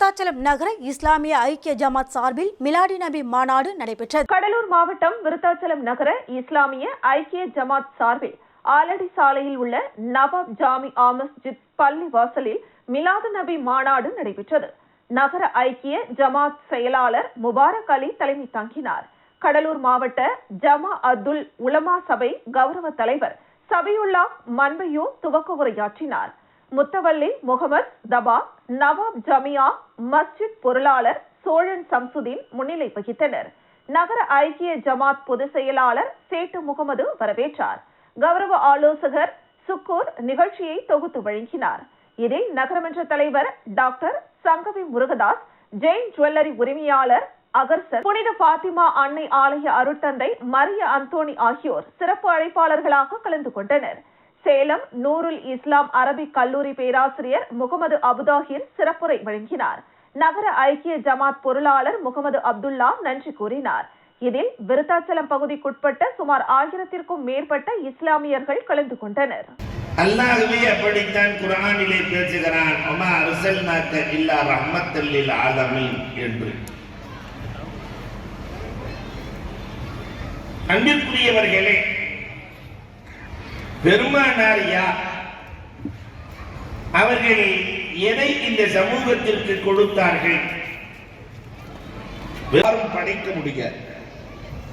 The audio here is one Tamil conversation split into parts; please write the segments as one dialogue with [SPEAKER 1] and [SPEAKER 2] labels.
[SPEAKER 1] விருத்தாச்சலம் நகர இஸ்லாமிய ஐக்கிய ஜமாத் சார்பில் மிலாடி நபி மாநாடு நடைபெற்றது.
[SPEAKER 2] கடலூர் மாவட்டம் விருத்தாச்சலம் நகர இஸ்லாமிய ஐக்கிய ஜமாத் சார்பில் ஆலடி சாலையில் உள்ள நவாப் ஜாமி மஸ்ஜித் பள்ளி வாசலில் மிலாது நபி மாநாடு நடைபெற்றது. நகர ஐக்கிய ஜமாத் செயலாளர் முபாரக் அலி தலைமை தாங்கினார். கடலூர் மாவட்ட ஜமா அத்துல் உலமா சபை கௌரவ தலைவர் சபியுல்லா மன்மையூ துவக்க உரையாற்றினார். முத்தவல்லி முகமது தபா நவாப் ஜமியா மஸ்ஜித் பொருளாளர் சோழன் சம்சுதீன் முன்னிலை வகித்தனர். நகர ஐக்கிய ஜமாத் பொதுச் செயலாளர் சேட்டு முகமது வரவேற்றார். கௌரவ ஆலோசகர் சுக்கூர் நிகழ்ச்சியை தொகுத்து வழங்கினார். இதில் நகரமன்ற தலைவர் டாக்டர் சங்கவி முருகதாஸ், ஜெயின் ஜுவல்லரி உரிமையாளர் அகர்சன், புனித பாத்திமா அன்னை ஆலய அருட்தந்தை மரிய அந்தோணி ஆகியோர் சிறப்பு அழைப்பாளர்களாக கலந்து கொண்டனர். சேலம் நூருல் இஸ்லாம் அரபிக் கல்லூரி பேராசிரியர் முகமது அபுதாஹிர் சிறப்புரை வழங்கினார். நகர ஐக்கிய ஜமாத் பொருளாளர் முகமது அப்துல்லா நன்றி கூறினார். இதில் விருத்தாச்சலம் பகுதிக்குட்பட்ட சுமார் 1000க்கும் மேற்பட்ட இஸ்லாமியர்கள் கலந்து கொண்டனர்.
[SPEAKER 3] அல்லாஹ்வே அப்படித்தான் குர்ஆனிலே பேசுகிறான், வமா அர்ஸல்நாக இல்லா ரஹ்மத்தல் லில் ஆலமீன் என்று. அன்பிற்குரியவர்களே, பெருமானார் யார்? அவர்கள் எதை இந்த சமூகத்திற்கு கொடுத்தார்கள்? யாரும் படைக்க முடியாது.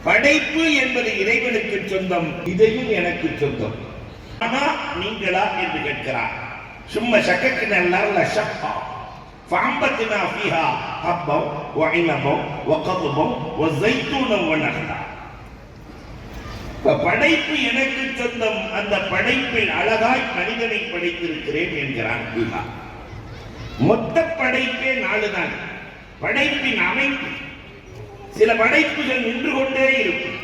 [SPEAKER 3] படைப்பு என்பது இறைவனுக்கு சொந்தம், இதையும் எனக்கு சொந்தம். ஆனா நீங்களா என்று கேட்கிறார். சும்மா சக்கக்கின அல்லாஹ் ஷப்பா ஃபஅம்பத்னா ஃபீஹா ஹப்பம் வஇனபம் வகதுபம் வஸைத்தூனம் வநஹ்லா. படைப்பு எனக்கு சொந்தம், அந்த படைப்பில் அழகாய் மனிதனை படைத்திருக்கிறேன் என்கிறான் அல்லாஹ். மொத்த படைப்பே 4 தான். படைப்பின் அமைப்பு சில படைப்புகள் நின்று கொண்டே இருக்கும்.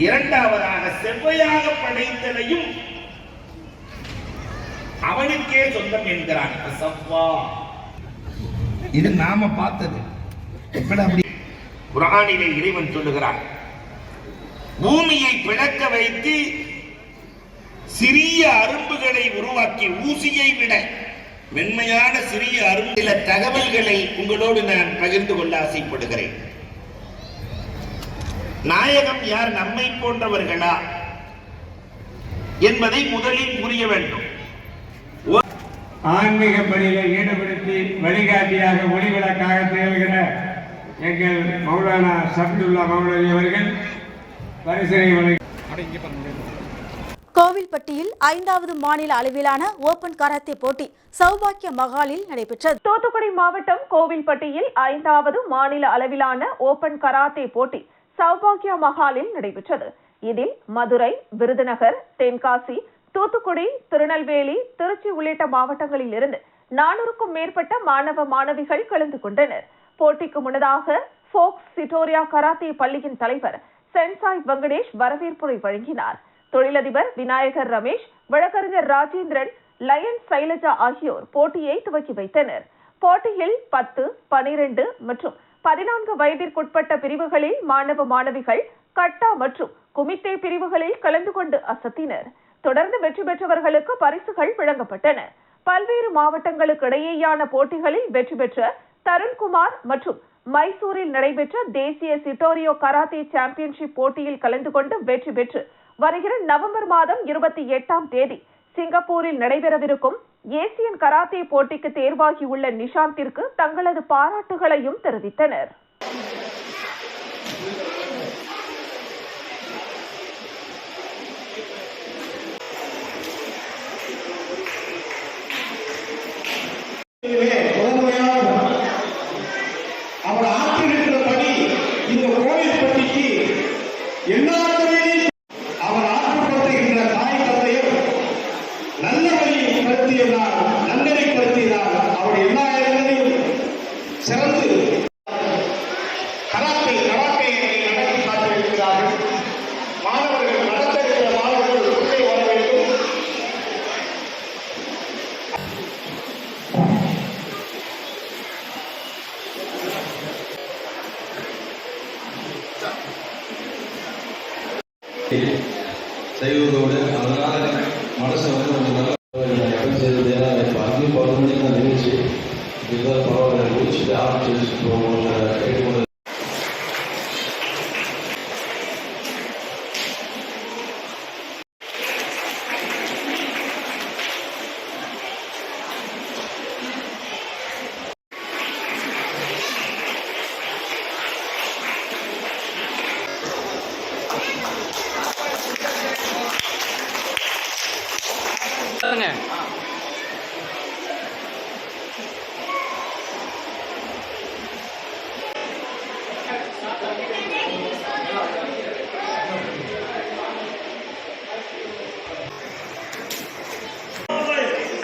[SPEAKER 3] இரண்டாவதாக செவ்வையாக படைத்தலையும் அவனுக்கே சொந்தம் என்கிறான். இது நாம பார்த்தது. குர்ஆனிலே இறைவன் சொல்லுகிறான், பூமியை பிளக்க வைத்து சிறிய அரும்புகளை உருவாக்கி, ஊசியை விட மென்மையான சிறிய அரும்பு. சில தகவல்களை உங்களோடு நான் பகிர்ந்து கொள்ள ஆசைப்படுகிறேன். நாயகம் யார், நம்மை போன்றவர்களா என்பதை முதலில் புரிய வேண்டும்.
[SPEAKER 4] ஆன்மீக பணியில ஈடுபடுத்தி வழிகாட்டியாக ஒளிவிளக்காக திகழ்கிற எங்கள் மௌலானா சபியுல்லா மௌலவி அவர்கள் பரிசீலனை.
[SPEAKER 1] கோவில்பட்டியில் 5வது மாநில அளவிலான ஓபன் கராத்தே போட்டி சௌபாக்கிய மகாலில் நடைபெற்றது.
[SPEAKER 2] தூத்துக்குடி மாவட்டம் கோவில்பட்டியில் 5வது மாநில அளவிலான ஓபன் கராத்தே போட்டி சௌபாக்கியா மகாலில் நடைபெற்றது. இதில் மதுரை, விருதுநகர், தென்காசி, தூத்துக்குடி, திருநெல்வேலி, திருச்சி உள்ளிட்ட மாவட்டங்களில் இருந்து 400க்கும் மேற்பட்ட மாணவ மாணவிகள் கலந்து கொண்டனர். போட்டிக்கு முன்னதாக போக்ஸ் சிட்டோரியா கராத்தே பள்ளியின் தலைவர் சென்சாய் வெங்கடேஷ் வரவேற்புரை வழங்கினார். தொழிலதிபர் விநாயகர் ரமேஷ், வழக்கறிஞர் ராஜேந்திரன், லயன் சைலஜா ஆகியோர் போட்டியை துவக்கி வைத்தனர். போட்டியில் 10, 12 மற்றும் 14 வயதிற்குட்பட்ட பிரிவுகளில் மாணவ மாணவிகள் கட்டா மற்றும் குமித்தே பிரிவுகளில் கலந்து கொண்டு அசத்தினர். தொடர்ந்து வெற்றி பெற்றவர்களுக்கு பரிசுகள் வழங்கப்பட்டன. பல்வேறு மாவட்டங்களுக்கு இடையேயான போட்டிகளில் வெற்றி பெற்ற தருண்குமார் மற்றும் மைசூரில் நடைபெற்ற தேசிய சிட்டோரியோ கராத்தே சாம்பியன்ஷிப் போட்டியில் கலந்து கொண்டு வெற்றி பெற்று வருகிற நவம்பர் மாதம் 28ஆம் தேதி சிங்கப்பூரில் நடைபெறவிருக்கும் ஏசியன் கராத்தே போட்டிக்கு தேர்வாகியுள்ள நிஷாந்திற்கு தங்களது பாராட்டுகளையும் தெரிவித்தனர்.
[SPEAKER 5] அவர் ஆற்றிருக்கிறபடி இந்த கோவில்பட்டிக்கு எல்லா அவர் ஆற்றுப்படுத்துகின்ற தாய் தந்தையும் நல்ல வழியை படுத்தியதால், நன்னெறிப்படுத்தியதால் அவர் எல்லா இடங்களிலும் சிறந்து கராத்தே நடத்தி காட்டியிருக்கிறார்கள். மாணவர்கள் நடத்த இருக்கிற மாணவர்கள் உள்ளே வர வேண்டும்.
[SPEAKER 6] செய்வதோடு அதனால மனசை வந்து கொஞ்சம் நல்லா செய்வது. ஏன்னா 10, 11 மணிக்கு தான் நிகழ்ச்சி. இதுதான் பரவாயில்ல முடிச்சுட்டு ஆரம்பிச்சு போவோம்.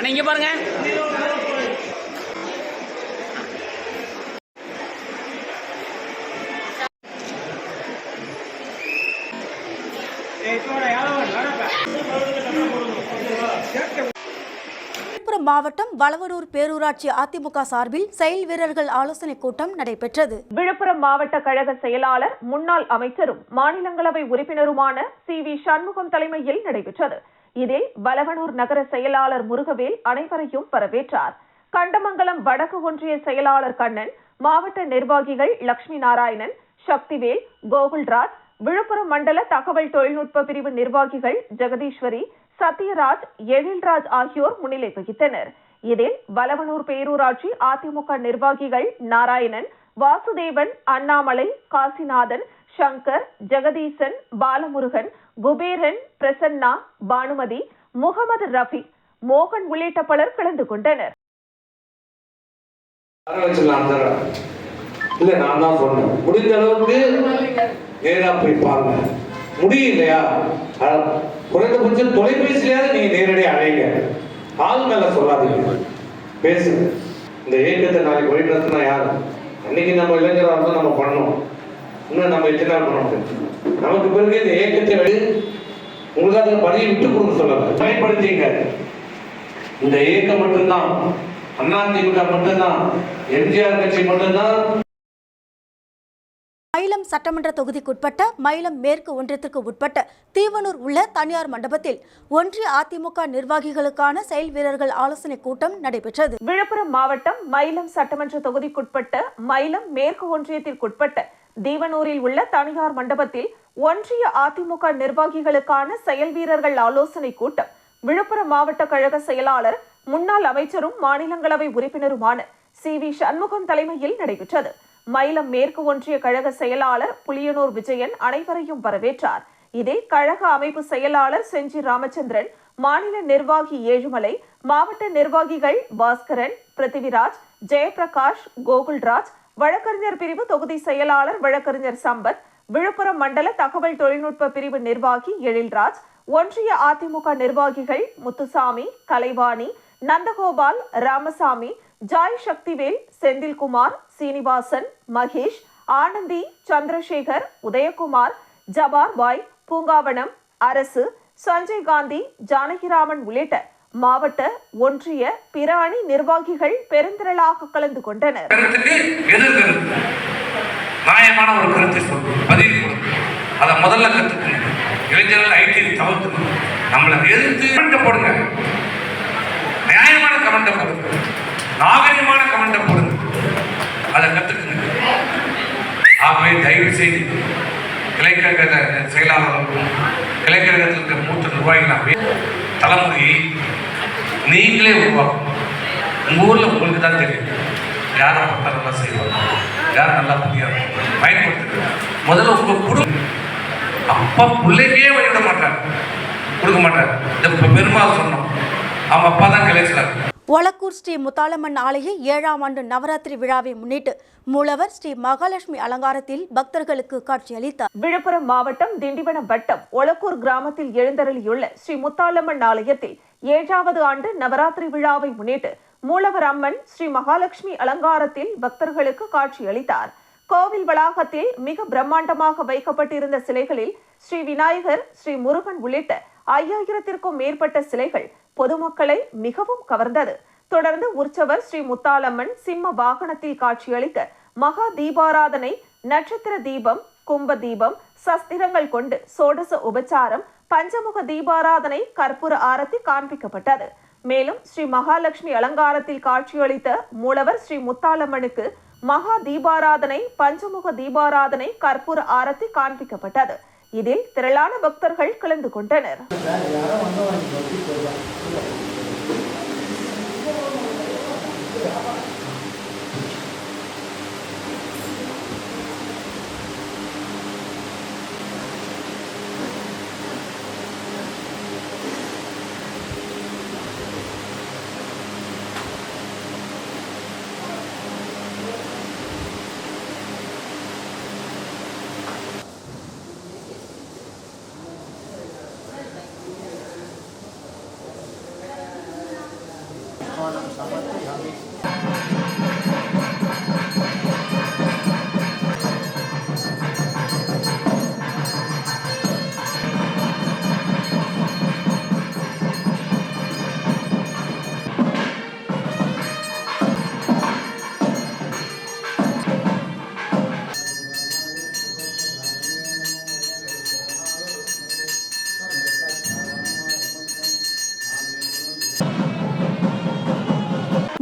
[SPEAKER 7] இங்க பாருங்க.
[SPEAKER 1] விழுப்புரம் மாவட்டம் வளவனூர் பேரூராட்சி அதிமுக சார்பில் செயல் வீரர்கள் ஆலோசனை கூட்டம் நடைபெற்றது.
[SPEAKER 2] விழுப்புரம் மாவட்ட கழக செயலாளர் முன்னாள் அமைச்சரும் மாநிலங்களவை உறுப்பினருமான சி.வி. சண்முகம் தலைமையில் நடைபெற்றது. இதில் வளவனூர் நகர செயலாளர் முருகவேல் அனைவரையும் வரவேற்றார். கண்டமங்கலம் வடக்கு ஒன்றிய செயலாளர் கண்ணன், மாவட்ட நிர்வாகிகள் லட்சுமி நாராயணன், சக்திவேல், கோகுல்ராஜ், விழுப்புரம் மண்டல தகவல் தொழில்நுட்ப பிரிவு நிர்வாகிகள் ஜெகதீஸ்வரி, சத்யராஜ், எழில்ராஜ் ஆகியோர் முன்னிலை வகித்தனர். இதில் வளவனூர் பேரூராட்சி அதிமுக நிர்வாகிகள் நாராயணன், வாசுதேவன், அண்ணாமலை, காசிநாதன், சங்கர், ஜெகதீசன், பாலமுருகன், குபேரன், பிரசன்னா, பானுமதி, முகமது ரஃபி, மோகன் உள்ளிட்ட பலர் கலந்து கொண்டனர்.
[SPEAKER 8] இல்ல நான் தான் சொன்னேன், முடிஞ்ச அளவுக்கு நேரா போய் பாருங்க. முடியலையா குறைந்தபட்சம் தொலைபேசியிலாவது நீங்க நேரடியாக அழைங்க. ஆள் மேல சொல்லாதீங்க, பேசுங்க. இந்த இயக்கத்தை நாளைக்கு வழிநடத்தினா யாரு? அன்னைக்கு நம்ம இளைஞராக இருந்தால் நம்ம பண்ணோம், இன்னும் நம்ம எத்தனை நாள் பண்ணோம். நமக்கு பிறகு இந்த இயக்கத்தை உங்களுக்கு அதை பணியை விட்டு கொடுக்க சொல்லல, பயன்படுத்திங்க. இந்த இயக்கம் மட்டும்தான், அதிமுக மட்டும்தான், எம்ஜிஆர் கட்சி மட்டும்தான்.
[SPEAKER 1] மயிலம் சட்டமன்ற தொகுதிக்குட்பட்ட மயிலம் மேற்கு ஒன்றியத்திற்கு உட்பட்ட தீவனூர் உள்ள தனியார் மண்டபத்தில் ஒன்றிய அதிமுக நிர்வாகிகளுக்கான செயல் வீரர்கள் ஆலோசனை கூட்டம் நடைபெற்றது.
[SPEAKER 2] விழுப்புரம் மாவட்டம் மயிலம் சட்டமன்ற தொகுதிக்குட்பட்ட மயிலம் மேற்கு ஒன்றியத்திற்குட்பட்ட தீவனூரில் உள்ள தனியார் மண்டபத்தில் ஒன்றிய அதிமுக நிர்வாகிகளுக்கான செயல் வீரர்கள் ஆலோசனை கூட்டம் விழுப்புரம் மாவட்ட கழக செயலாளர் முன்னாள் அமைச்சரும் மாநிலங்களவை உறுப்பினருமான சி.வி. சண்முகம் தலைமையில் நடைபெற்றது. மயிலம் மேற்கு ஒன்றிய கழக செயலாளர் புளியனூர் விஜயன் அனைவரையும் வரவேற்றார். இதில் கழக அமைப்பு செயலாளர் செஞ்சி ராமச்சந்திரன், மாநில நிர்வாகி ஏழுமலை, மாவட்ட நிர்வாகிகள் பாஸ்கரன், பிருத்திவிராஜ், ஜெயபிரகாஷ், கோகுல்ராஜ், வழக்கறிஞர் பிரிவு தொகுதி செயலாளர் வழக்கறிஞர் சம்பத், விழுப்புரம் மண்டல தகவல் தொழில்நுட்ப பிரிவு நிர்வாகி எழில்ராஜ், ஒன்றிய அதிமுக நிர்வாகிகள் முத்துசாமி, கலைவாணி, நந்தகோபால், ராமசாமி, ஜாய் சக்திவேல், செந்தில்குமார், சீனிவாசன், மகேஷ், ஆனந்தி, சந்திரசேகர், உதயகுமார், ஜபார் பாய், பூங்காவனம், அரசு, சஞ்சய் காந்தி, ஜானகிராமன் உள்ளிட்ட மாவட்ட ஒன்றிய பிற அணி நிர்வாகிகள் பெருந்திரளாக கலந்து கொண்டனர்.
[SPEAKER 9] நியாயமான ஒரு கருத்தை பதிவு அதை முதல்ல கற்றுக்கணும். இளைஞர்கள் ஐடி தவிர்த்து நம்மளை எதிர்த்து கமெண்ட்டை போடுங்க, நியாயமான கமெண்ட்டை போடுங்க, நாகரிகமான கமெண்ட்டை போடுங்க, அதை கற்றுக்குங்க. ஆகவே தயவு செய்து கிளைக்கழக செயலாளர்களுக்கும் கிளைக்கழகத்தில் இருக்கிற மூத்த நிர்வாகிகளாகவே தலைமுறையை நீங்களே உருவாக்கணும். உங்கள் ஊரில் உங்களுக்கு தான் தெரியும் யாரை பார்த்தா நல்லா செய்வாங்க, யார் நல்லா புரியாது, பயன்படுத்துங்க. முதல்ல உங்கள் குடும்பம் அப்பா பிள்ளைக்கே வழிவிட மாட்டாங்க, கொடுக்க மாட்டாங்க. இப்போ பெருமாள் சொன்னோம், அவங்க அப்பா தான் கிளைச்சலாங்க.
[SPEAKER 1] ஒலக்கூர் ஸ்ரீ முத்தாலம்மன் ஆலய 7ஆம் ஆண்டு நவராத்திரி விழாவை முன்னிட்டு மூலவர் ஸ்ரீ மகாலட்சுமி அலங்காரத்தில் பக்தர்களுக்கு காட்சியளித்தார்.
[SPEAKER 2] விழுப்புரம் மாவட்டம் திண்டிவனம் வட்டம் ஒலக்கூர் கிராமத்தில் எழுந்தருளியுள்ள ஸ்ரீ முத்தாலம்மன் ஆலயத்தில் 7வது ஆண்டு நவராத்திரி விழாவை முன்னிட்டு மூலவர் அம்மன் ஸ்ரீ மகாலட்சுமி அலங்காரத்தில் பக்தர்களுக்கு காட்சியளித்தார். கோவில் வளாகத்தில் மிக பிரம்மாண்டமாக வைக்கப்பட்டிருந்த சிலைகளில் ஸ்ரீ விநாயகர், ஸ்ரீ முருகன் உள்ளிட்ட 5000த்திற்கும் மேற்பட்ட சிலைகள் பொதுமக்களை மிகவும் கவர்ந்தது. தொடர்ந்து உற்சவர் ஸ்ரீ முத்தாலம்மன் சிம்ம வாகனத்தில் காட்சியளிக்க மகா தீபாராதனை, நட்சத்திர தீபம், கும்ப தீபம், சஸ்திரங்கள் கொண்டு சோடச உபச்சாரம், பஞ்சமுக தீபாராதனை, கற்பூர ஆரத்தி காண்பிக்கப்பட்டது. மேலும் ஸ்ரீ மகாலட்சுமி அலங்காரத்தில் காட்சியளித்த மூலவர் ஸ்ரீ முத்தாலம்மனுக்கு மகா தீபாராதனை, பஞ்சமுக தீபாராதனை, கற்பூர ஆரத்தி காண்பிக்கப்பட்டது. இதில் திரளான பக்தர்கள் கலந்து கொண்டனர்.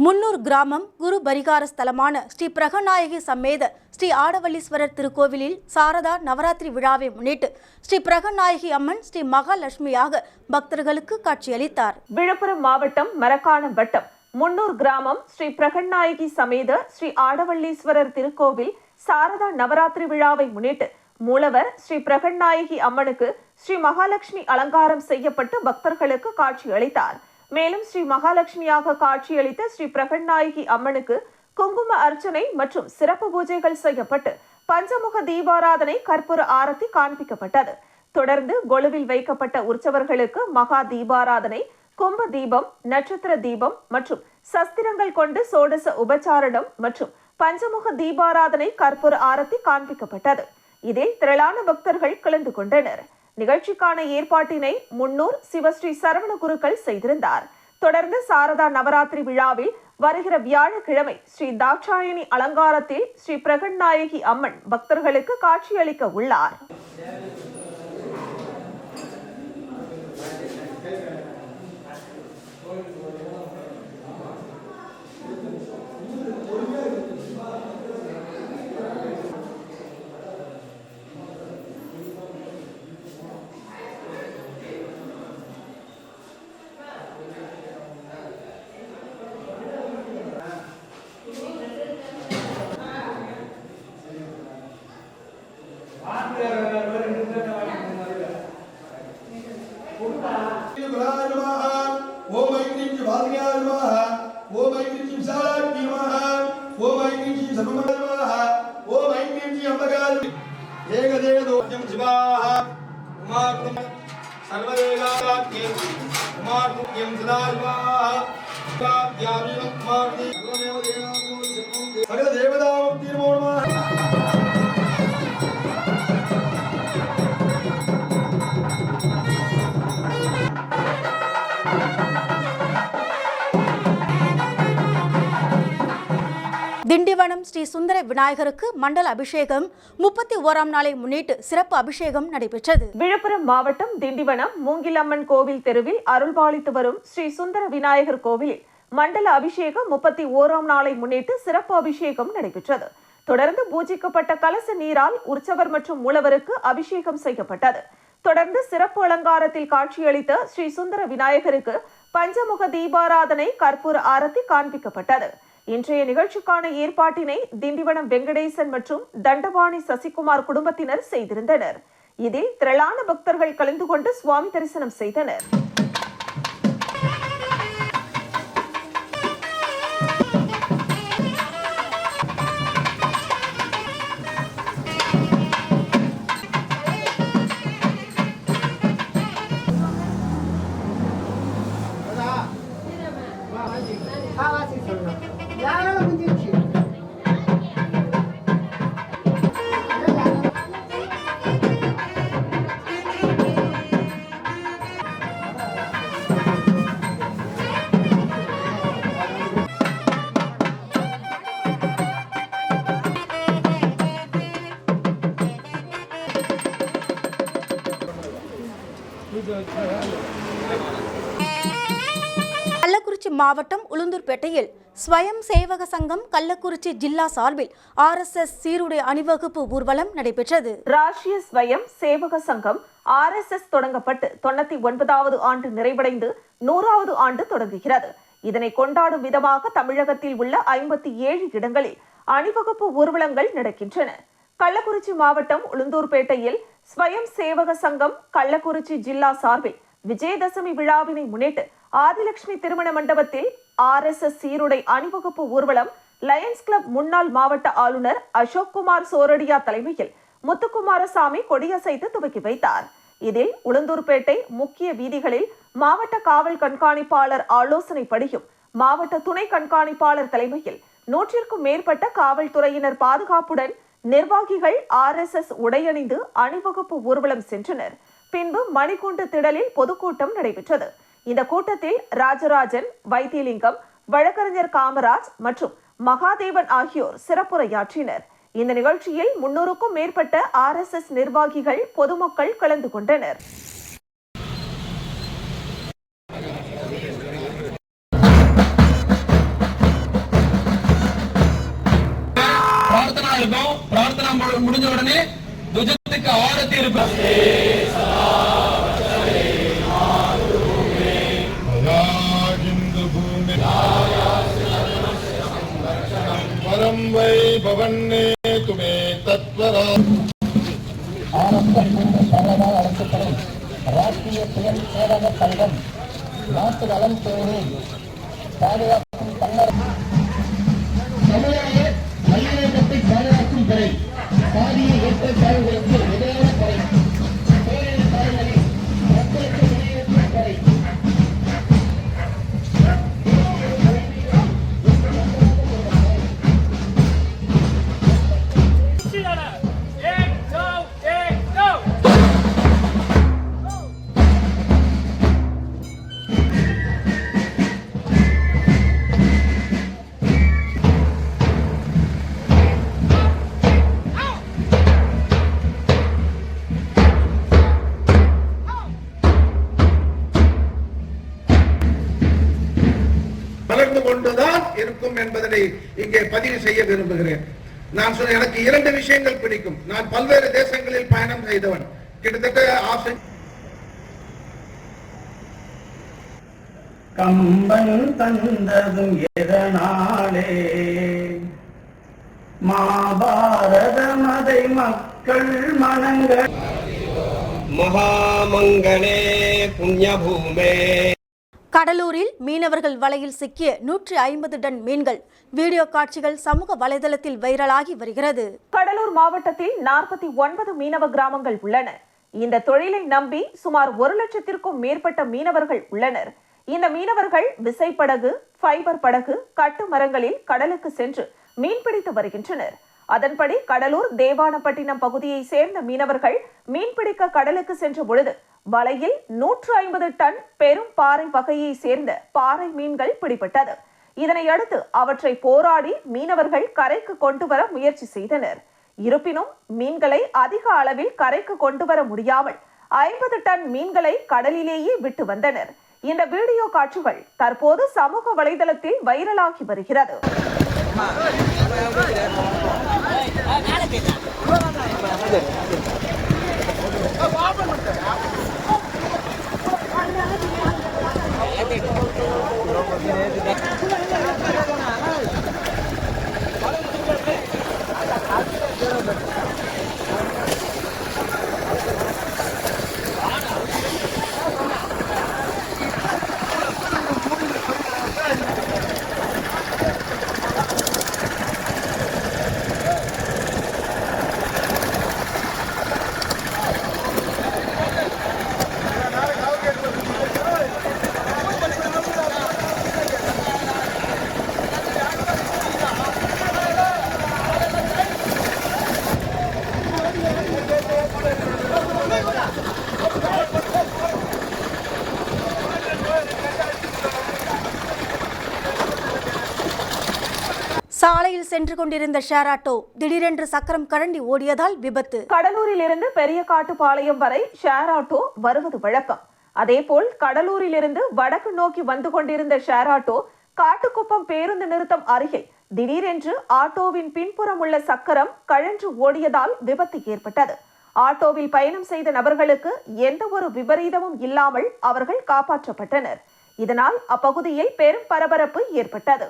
[SPEAKER 1] முன்னூர் கிராமம் குரு பரிகார ஸ்தலமான ஸ்ரீ பிரகநாயகி சமேத ஸ்ரீ ஆடவல்லீஸ்வரர் திருக்கோவிலில் சாரதா நவராத்திரி விழாவை முன்னிட்டு ஸ்ரீ பிரகநாயகி அம்மன் ஸ்ரீ மகாலட்சுமியாக பக்தர்களுக்கு காட்சியளித்தார்.
[SPEAKER 2] விழுப்புரம் மாவட்டம் மரக்காணம் வட்டம் முன்னூர் கிராமம் ஸ்ரீ பிரகநாயகி சமேத ஸ்ரீ ஆடவல்லீஸ்வரர் திருக்கோவில் சாரதா நவராத்திரி விழாவை முன்னிட்டு மூலவர் ஸ்ரீ பிரகநாயகி அம்மனுக்கு ஸ்ரீ மகாலட்சுமி அலங்காரம் செய்யப்பட்டு பக்தர்களுக்கு காட்சியளித்தார். மேலும் ஸ்ரீ மகாலட்சுமியாக காட்சியளித்த ஸ்ரீ பிரகநாயகி அம்மனுக்கு குங்கும அர்ச்சனை மற்றும் சிறப்பு பூஜைகள் செய்யப்பட்டு பஞ்சமுக தீபாராதனை, கற்பூர ஆரத்தி காண்பிக்கப்பட்டது. தொடர்ந்து கொலுவில் வைக்கப்பட்ட உற்சவர்களுக்கு மகா தீபாராதனை, கும்ப தீபம், நட்சத்திர தீபம் மற்றும் சஸ்திரங்கள் கொண்டு சோடச உபச்சாரணம் மற்றும் பஞ்சமுக தீபாராதனை, கற்பூர ஆரத்தி காண்பிக்கப்பட்டது. இதில் திரளான பக்தர்கள் கலந்து கொண்டனர். நிகழ்ச்சிக்கான ஏற்பாட்டினை முன்னூர் சிவஸ்ரீ சரவண குருக்கள் செய்திருந்தார். தொடர்ந்து சாரதா நவராத்திரி விழாவில் வருகிற வியாழக்கிழமை ஸ்ரீ தாட்சாயணி அலங்காரத்தில் ஸ்ரீ பிரகநாயகி அம்மன் பக்தர்களுக்கு காட்சியளிக்க உள்ளார்.
[SPEAKER 1] திண்டிவனம் ஸ்ரீ சுந்தர விநாயகருக்கு மண்டல அபிஷேகம் 31ஆம் நாளை முன்னிட்டு சிறப்பு அபிஷேகம் நடைபெற்றது.
[SPEAKER 2] விழுப்புரம் மாவட்டம் திண்டிவனம் மூங்கிலம்மன் கோவில் தெருவில் அருள்பாலித்து வரும் ஸ்ரீ சுந்தர விநாயகர் கோவிலில் மண்டல அபிஷேகம் 31ஆம் நாளை முன்னிட்டு சிறப்பு அபிஷேகம் நடைபெற்றது. தொடர்ந்து பூஜிக்கப்பட்ட கலச நீரால் உற்சவர் மற்றும் மூலவருக்கு அபிஷேகம் செய்யப்பட்டது. தொடர்ந்து சிறப்பு அலங்காரத்தில் காட்சியளித்த ஸ்ரீ சுந்தர விநாயகருக்கு பஞ்சமுக தீபாராதனை, கற்பூர ஆரத்தி காண்பிக்கப்பட்டது. இன்றைய நிகழ்ச்சிக்கான ஏற்பாட்டினை திண்டிவனம் வெங்கடேசன் மற்றும் தண்டபாணி சசிகுமார் குடும்பத்தினர் செய்திருந்தனர். இதில் திரளான பக்தர்கள் கலந்து கொண்டு சுவாமி தரிசனம் செய்தனர்.
[SPEAKER 1] மாவட்டம் உளுந்தூர்பேட்டையில் ஸ்வயம் சேவக சங்கம் கள்ளக்குறிச்சி ஜில்லா சார்பில் RSS சீருடை அணிவகுப்பு ஊர்வலம் நடைபெற்றது.
[SPEAKER 2] ராஷ்டிரிய ஸ்வயம் சேவக சங்கம் RSS தொடங்கப்பட்டு 99வது ஆண்டு நிறைவடைந்து 100வது ஆண்டு தொடங்குகிறது. இதனை கொண்டாடும் விதமாக தமிழகத்தில் உள்ள 57 இடங்களில் அணிவகுப்பு ஊர்வலங்கள் நடக்கின்றன. கள்ளக்குறிச்சி மாவட்டம் உளுந்தூர்பேட்டையில் ஸ்வயம் சேவக சங்கம் கள்ளக்குறிச்சி ஜில்லா சார்பில் விஜயதசமி விழாவினை முன்னிட்டு ஆதிலட்சுமி திருமண மண்டபத்தில் RSS சீருடை அணிவகுப்பு ஊர்வலம் லயன்ஸ் கிளப் முன்னாள் மாவட்ட ஆளுநர் அசோக்குமார் சோரடியா தலைமையில் முத்துக்குமாரசாமி கொடியசைத்து துவக்கி வைத்தார். இதில் உளுந்தூர்பேட்டை முக்கிய வீதிகளில் மாவட்ட காவல் கண்காணிப்பாளர் ஆலோசனைப்படியும் மாவட்ட துணை கண்காணிப்பாளர் தலைமையில் 100க்கும் மேற்பட்ட காவல்துறையினர் பாதுகாப்புடன் நிர்வாகிகள் RSS உடையணிந்து அணிவகுப்பு ஊர்வலம் சென்றனர். பின்பு மணிக்கூண்டு திடலில் பொதுக்கூட்டம் நடைபெற்றது. இந்த கூட்டத்தில் ராஜராஜன், வைத்தியலிங்கம், வழக்கறிஞர் காமராஜ் மற்றும் மகாதேவன் ஆகியோர் சிறப்புரையாற்றினர். இந்த நிகழ்ச்சியில் 300க்கும் மேற்பட்ட RSS நிர்வாகிகள், பொதுமக்கள் கலந்து கொண்டனர்.
[SPEAKER 5] பிரார்த்தனா முடிஞ்ச உடனே துஜத்துக்கு ஆரத்தி இருப்பார். வை பவன்னே துமே தத்வரா அழைக்கப்படும் ராஷ்டிரிய சுயம் சேவக சங்கம் நாட்டு நலன் பேணி பாதுகாக்கும் தமிழக நல்லிணக்கத்தை பாதுகாக்கும் துறை சாதிய ஏற்றத்தாழ்வுகளுக்கு எதிரான துறை பேரின தாய்களை மக்களுக்கு நிறைவேற்றும் துறை
[SPEAKER 10] வளர்ந்து கொண்டுதான் இருக்கும் என்பதனை இங்கே பதிவு செய்ய விரும்புகிறேன். நான் சொன்ன எனக்கு 2 விஷயங்கள் பிடிக்கும். நான் பல்வேறு தேசங்களில் பயணம் செய்தவன். கிட்டத்தட்ட
[SPEAKER 5] கம்பன் தந்ததும் எதனாலே மாபாரத மதை மக்கள் மனங்கள் மகாமங்களே புண்ணியபூமே.
[SPEAKER 1] கடலூரில் மீனவர்கள் வலையில் சிக்கிய 150 டன் மீன்கள் வீடியோ காட்சிகள் சமூக வலைதளத்தில் வைரலாகி வருகிறது.
[SPEAKER 2] கடலூர் மாவட்டத்தில் 49 மீனவ கிராமங்கள் உள்ளன. இந்த தொழிலை நம்பி சுமார் 1 லட்சத்திற்கும் மேற்பட்ட மீனவர்கள் உள்ளனர். இந்த மீனவர்கள் விசைப்படகு, ஃபைபர் படகு, கட்டு மரங்களில் கடலுக்கு சென்று மீன்பிடித்து வருகின்றனர். அதன்படி கடலூர் தேவானப்பட்டினம் பகுதியை சேர்ந்த மீனவர்கள் மீன்பிடிக்க கடலுக்கு சென்ற பொழுது வலையில் 150 டன் பெரும் பாறை வகையை சேர்ந்த பாறை மீன்கள் பிடிபட்டது. இதனையடுத்து அவற்றை போராடி மீனவர்கள் கரைக்கு கொண்டு வர முயற்சி செய்தனர். இருப்பினும் மீன்களை அதிக அளவில் கரைக்கு கொண்டு வர முடியாமல் 50 டன் மீன்களை கடலிலேயே விட்டு வந்தனர். இந்த வீடியோ காட்சிகள் தற்போது சமூக வலைதளத்தில் வைரலாகி வருகிறது.
[SPEAKER 1] சாலையில் சென்று கொண்டிருந்த ஷேர் ஆட்டோ திடீரென்று சக்கரம் கழண்டி ஓடியதால் விபத்து.
[SPEAKER 2] கடலூரில் இருந்து பெரிய காட்டுப்பாளையம் வரை ஷேர் ஆட்டோ வருவது வழக்கம். அதேபோல் கடலூரிலிருந்து வடக்கு நோக்கி வந்து கொண்டிருந்த ஷேர் ஆட்டோ காட்டுக்குப்பம் பேருந்து நிறுத்தம் அருகே திடீரென்று ஆட்டோவின் பின்புறம் உள்ள சக்கரம் கழன்று ஓடியதால் விபத்து ஏற்பட்டது. ஆட்டோவில் பயணம் செய்த நபர்களுக்கு எந்த ஒரு விபரீதமும் இல்லாமல் அவர்கள் காப்பாற்றப்பட்டனர். இதனால் அப்பகுதியில் பெரும் பரபரப்பு ஏற்பட்டது.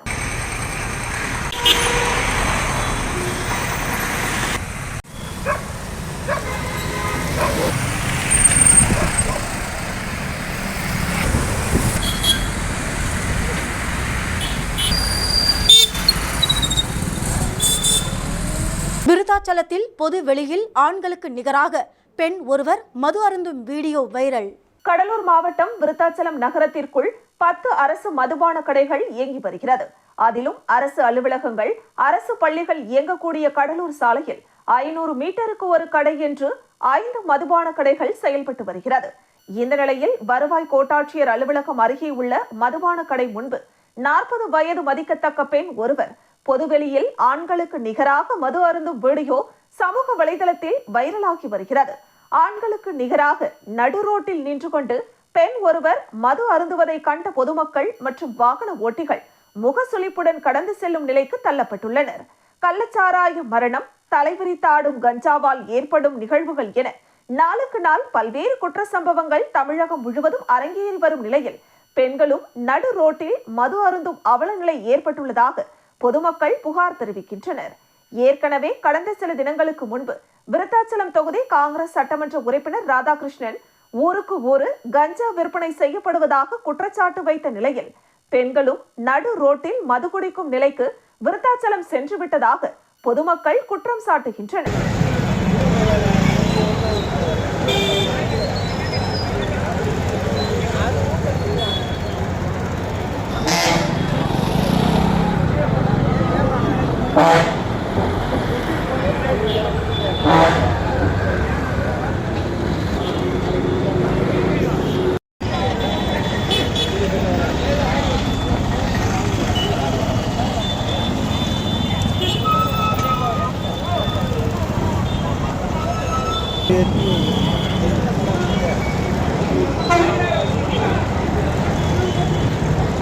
[SPEAKER 1] விருத்தாச்சலத்தில் பொது வெளியில் ஆண்களுக்கு நிகராக பெண் ஒருவர் மது அருந்தும் வீடியோ வைரல்.
[SPEAKER 2] கடலூர் மாவட்டம் விருத்தாச்சலம் நகரத்திற்குள் 10 அரசு மதுபான கடைகள் இயங்கி வருகிறது. அதிலும் அரசு அலுவலகங்கள், அரசு பள்ளிகள் இயங்கக்கூடிய கடலூர் சாலையில் 500 மீட்டருக்கு ஒரு கடை என்று 5 மதுபான கடைகள் செயல்பட்டு வருகிறது. இந்த நிலையில் வருவாய் கோட்டாட்சியர் அலுவலகம் அருகே உள்ள மதுபான கடை முன்பு 40 வயது மதிக்கத்தக்க பெண் ஒருவர் பொதுவெளியில் ஆண்களுக்கு நிகராக மது அருந்தும் வீடியோ சமூக வலைதளத்தில் வைரலாகி வருகிறது. ஆண்களுக்கு நிகராக நடு ரோட்டில் நின்று கொண்டு பெண் ஒருவர் மது அருந்துவதை கண்ட பொதுமக்கள் மற்றும் வாகன ஓட்டிகள் முகசுளிப்புடன் கடந்து செல்லும் நிலைக்கு தள்ளப்பட்டுள்ளனர். கள்ளச்சாராய மரணம், தலைவிரித்தாடும் கஞ்சாவால் ஏற்படும் நிகழ்வுகள் என நாளுக்கு நாள் பல்வேறு குற்ற சம்பவங்கள் தமிழகம் முழுவதும் அரங்கேறி வரும் நிலையில் பெண்களும் நடு ரோட்டில் மது அருந்தும் அவல நிலை ஏற்பட்டுள்ளதாக பொதுமக்கள் புகார் தெரிவிக்கின்றனர். ஏற்கனவே கடந்த சில தினங்களுக்கு முன்பு விருத்தாச்சலம் தொகுதி காங்கிரஸ் சட்டமன்ற உறுப்பினர் ராதாகிருஷ்ணன் ஊருக்கு ஊரு கஞ்சா விற்பனை செய்யப்படுவதாக குற்றச்சாட்டு வைத்த நிலையில் பெண்களும் நடு ரோட்டில் மது குடிக்கும் நிலைக்கு விருத்தாச்சலம் சென்று விட்டதாக பொதுமக்கள் குற்றம் சாட்டுகின்றனர்.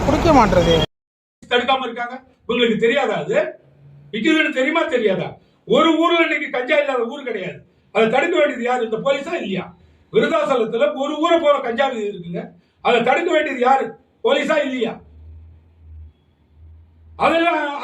[SPEAKER 11] குடிக்க மாட்டேறது
[SPEAKER 4] தடுக்காம இருக்காங்க. உங்களுக்கு தெரியாதா? அது விக்குதுன்னு தெரியுமா தெரியாதா? ஒரு ஊர்ல இன்னைக்கு கஞ்சா இல்லாத ஊர் கிடையாது. அதை தடுக்க வேண்டியது யாரு? இந்த போலீஸா இல்லையா? விருத்தாசலத்துல ஒரு ஊரை போல கஞ்சா இருக்குங்க. அதை தடுக்க வேண்டியது யாரு? போலீஸா இல்லையா?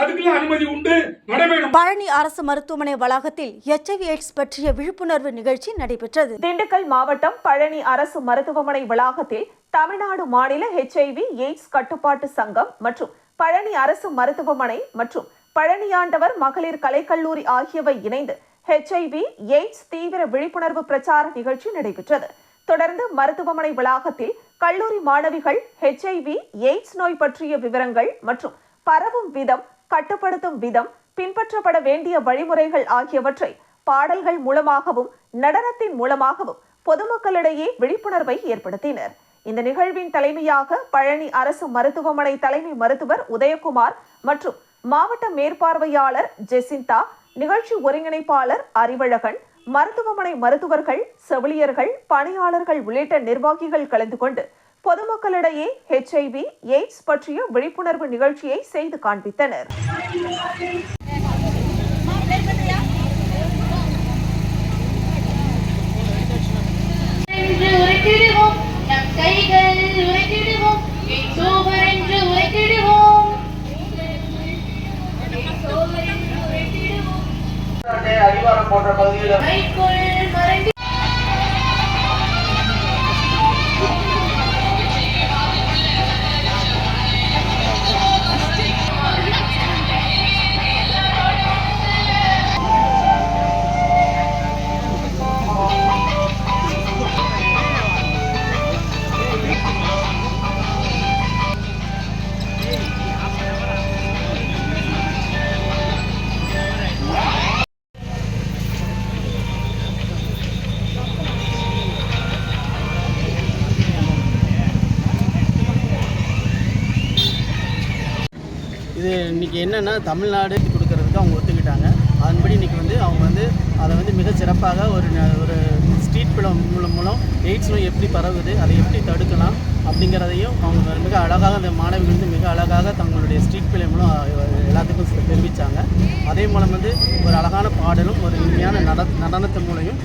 [SPEAKER 4] அதுக்கெல்லாம் அனுமதி உண்டு, நடைபெறும்.
[SPEAKER 1] பழனி அரசு மருத்துவமனை வளாகத்தில் HIV AIDS பற்றிய விழிப்புணர்வு நிகழ்ச்சி நடைபெற்றது.
[SPEAKER 2] திண்டுக்கல் மாவட்டம் பழனி அரசு மருத்துவமனை வளாகத்தில் தமிழ்நாடு மாநில HIV AIDS கட்டுப்பாட்டு சங்கம் மற்றும் பழனி அரசு மருத்துவமனை மற்றும் பழனியாண்டவர் மகளிர் கலைக்கல்லூரி ஆகியவை இணைந்து HIV AIDS தீவிர விழிப்புணர்வு பிரச்சார நிகழ்ச்சி நடைபெற்றது. தொடர்ந்து மருத்துவமனை வளாகத்தில் கல்லூரி மாணவிகள் HIV AIDS நோய் பற்றிய விவரங்கள் மற்றும் பரவும் விதம், கட்டுப்படுத்தும் விதம், பின்பற்றப்பட வேண்டிய வழிமுறைகள் ஆகியவற்றை பாடல்கள் மூலமாகவும் நடனத்தின் மூலமாகவும் பொதுமக்களிடையே விழிப்புணர்வை ஏற்படுத்தினர். இந்த நிகழ்வின் தலைமையாக பழனி அரசு மருத்துவமனை தலைமை மருத்துவர் உதயகுமார் மற்றும் மாவட்ட மேற்பார்வையாளர் ஜெசிந்தா, நிகழ்ச்சி ஒருங்கிணைப்பாளர் அறிவழகன், மருத்துவமனை மருத்துவர்கள், செவிலியர்கள், பணியாளர்கள் உள்ளிட்ட நிர்வாகிகள் கலந்து கொண்டு பொதுமக்களிடையே HIV AIDS பற்றிய விழிப்புணர்வு நிகழ்ச்சியை செய்து காண்பித்தனர்.
[SPEAKER 5] அதிகாரம் போன்ற பகுதியில்
[SPEAKER 11] இது இன்றைக்கி என்னென்னா தமிழ்நாடு கொடுக்கறதுக்கு அவங்க ஒத்துக்கிட்டாங்க. அதன்படி இன்றைக்கி அவங்க அதை மிக சிறப்பாக ஒரு ஸ்ட்ரீட் மூலம் எய்ட்ஸ் நோய் எப்படி பரவுது, அதை எப்படி தடுக்கலாம் அப்படிங்கிறதையும் அவங்க மிக அழகாக அந்த மாணவிகள் வந்து மிக அழகாக தங்களுடைய ஸ்ட்ரீட் பிளே மூலம் எல்லாத்துக்கும் தெரிவித்தாங்க. அதே மூலம் வந்து ஒரு அழகான பாடலும் ஒரு இனிமையான நடனத்தின் மூலையும்